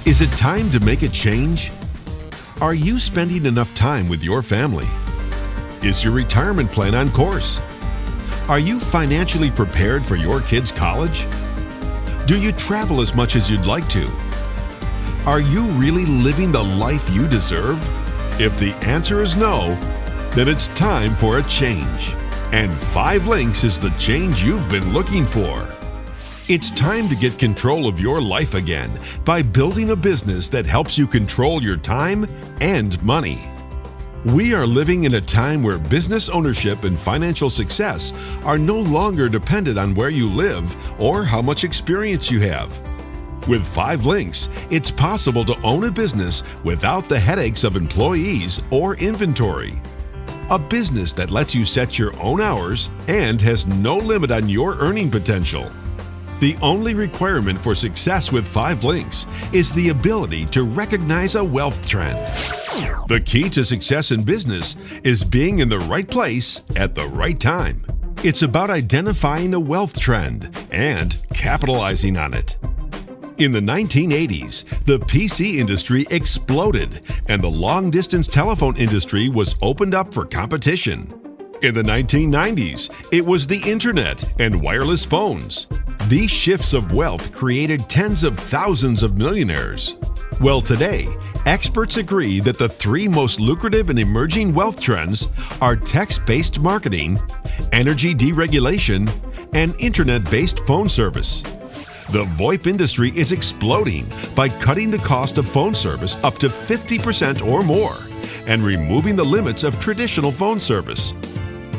Is it time to make a change? Are you spending enough time with your family? Is your retirement plan on course? Are you financially prepared for your kids' college? Do you travel as much as you'd like to? Are you really living the life you deserve? If the answer is no, then it's time for a change. And 5 Links is the change you've been looking for. It's time to get control of your life again by building a business that helps you control your time and money. We are living in a time where business ownership and financial success are no longer dependent on where you live or how much experience you have. With 5 Links, it's possible to own a business without the headaches of employees or inventory. A business that lets you set your own hours and has no limit on your earning potential. The only requirement for success with 5 Links is the ability to recognize a wealth trend. The key to success in business is being in the right place at the right time. It's about identifying a wealth trend and capitalizing on it. In the 1980s, the PC industry exploded and the long-distance telephone industry was opened up for competition. In the 1990s, it was the internet and wireless phones. These shifts of wealth created tens of thousands of millionaires. Well, today, experts agree that the 3 most lucrative and emerging wealth trends are text-based marketing, energy deregulation, and internet-based phone service. The VoIP industry is exploding by cutting the cost of phone service up to 50% or more and removing the limits of traditional phone service.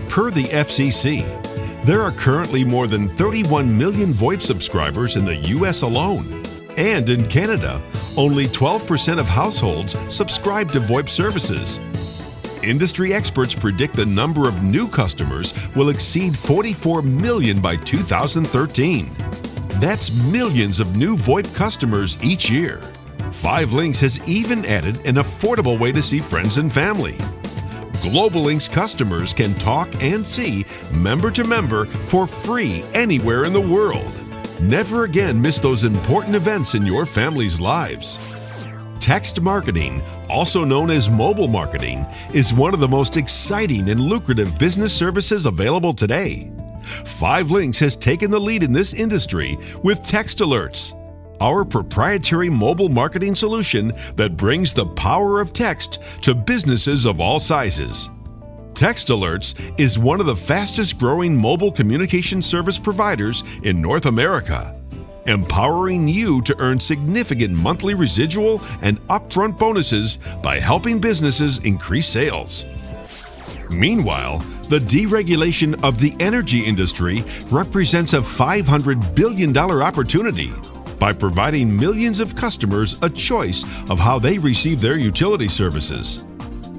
Per the FCC, there are currently more than 31 million VoIP subscribers in the US alone. And in Canada, only 12% of households subscribe to VoIP services. Industry experts predict the number of new customers will exceed 44 million by 2013. That's millions of new VoIP customers each year. 5 Links has even added an affordable way to see friends and family. Global Links customers can talk and see member to member for free anywhere in the world. Never again miss those important events in your family's lives. Text marketing, also known as mobile marketing, is one of the most exciting and lucrative business services available today. 5 Links has taken the lead in this industry with Text Alerts, our proprietary mobile marketing solution that brings the power of text to businesses of all sizes. Text Alerts is one of the fastest growing mobile communication service providers in North America, empowering you to earn significant monthly residual and upfront bonuses by helping businesses increase sales. Meanwhile, the deregulation of the energy industry represents a $500 billion opportunity by providing millions of customers a choice of how they receive their utility services.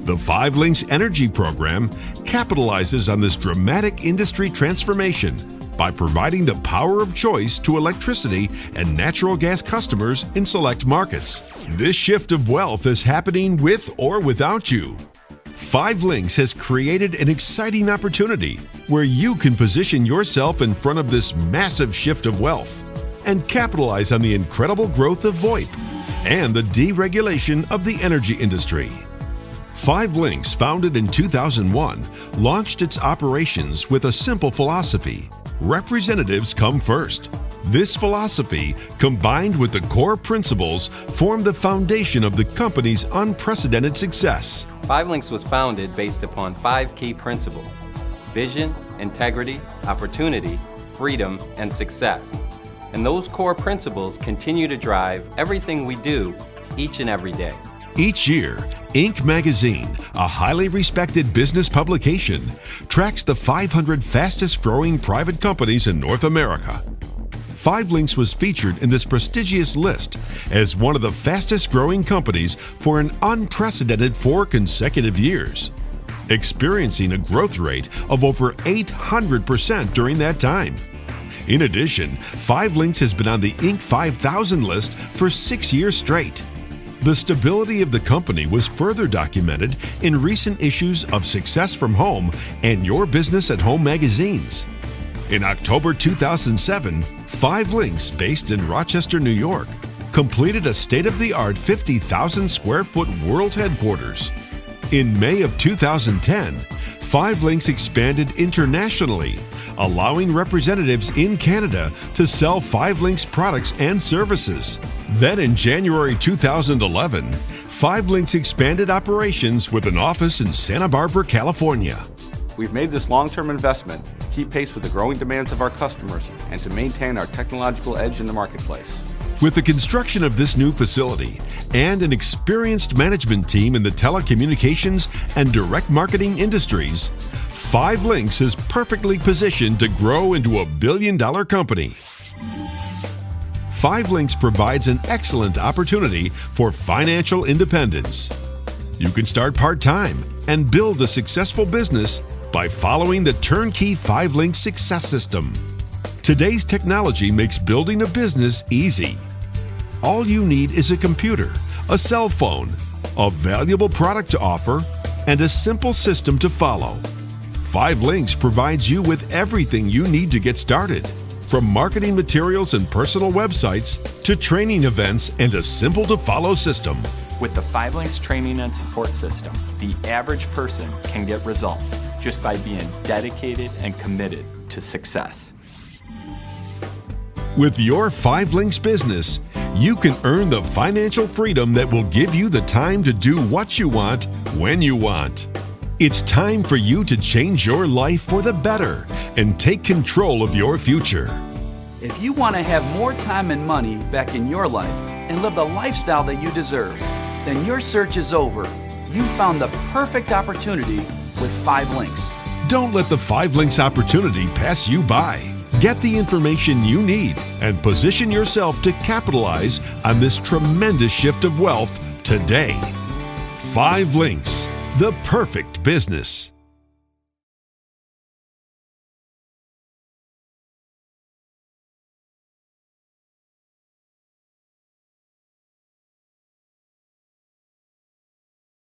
The 5 Links Energy Program capitalizes on this dramatic industry transformation by providing the power of choice to electricity and natural gas customers in select markets. This shift of wealth is happening with or without you. 5 Links has created an exciting opportunity where you can position yourself in front of this massive shift of wealth and capitalize on the incredible growth of VoIP and the deregulation of the energy industry. 5 Links, founded in 2001, launched its operations with a simple philosophy: representatives come first. This philosophy, combined with the core principles, formed the foundation of the company's unprecedented success. 5 Links was founded based upon 5 key principles: vision, integrity, opportunity, freedom, and success. And those core principles continue to drive everything we do each and every day. Each year, Inc. magazine, a highly respected business publication, tracks the 500 fastest growing private companies in North America. 5 Links was featured in this prestigious list as one of the fastest growing companies for an unprecedented 4 consecutive years, experiencing a growth rate of over 800% during that time. In addition, 5 Links has been on the Inc. 5000 list for 6 years straight. The stability of the company was further documented in recent issues of Success from Home and Your Business at Home magazines. In October 2007, 5 Links, based in Rochester, New York, completed a state-of-the-art 50,000 square foot world headquarters. In May of 2010, 5 Links expanded internationally, allowing representatives in Canada to sell 5 Links products and services. Then in January 2011, 5 Links expanded operations with an office in Santa Barbara, California. We've made this long-term investment to keep pace with the growing demands of our customers and to maintain our technological edge in the marketplace. With the construction of this new facility and an experienced management team in the telecommunications and direct marketing industries, 5 Links is perfectly positioned to grow into a billion-dollar company. 5 Links provides an excellent opportunity for financial independence. You can start part-time and build a successful business by following the turnkey 5 Links success system. Today's technology makes building a business easy. All you need is a computer, a cell phone, a valuable product to offer, and a simple system to follow. 5 Links provides you with everything you need to get started, from marketing materials and personal websites to training events and a simple-to-follow system. With the 5 Links training and support system, the average person can get results just by being dedicated and committed to success. With your 5 Links business, you can earn the financial freedom that will give you the time to do what you want, when you want. It's time for you to change your life for the better and take control of your future. If you want to have more time and money back in your life and live the lifestyle that you deserve, then your search is over. You found the perfect opportunity with 5 Links. Don't let the 5 Links opportunity pass you by. Get the information you need and position yourself to capitalize on this tremendous shift of wealth today. 5 Links, the perfect business.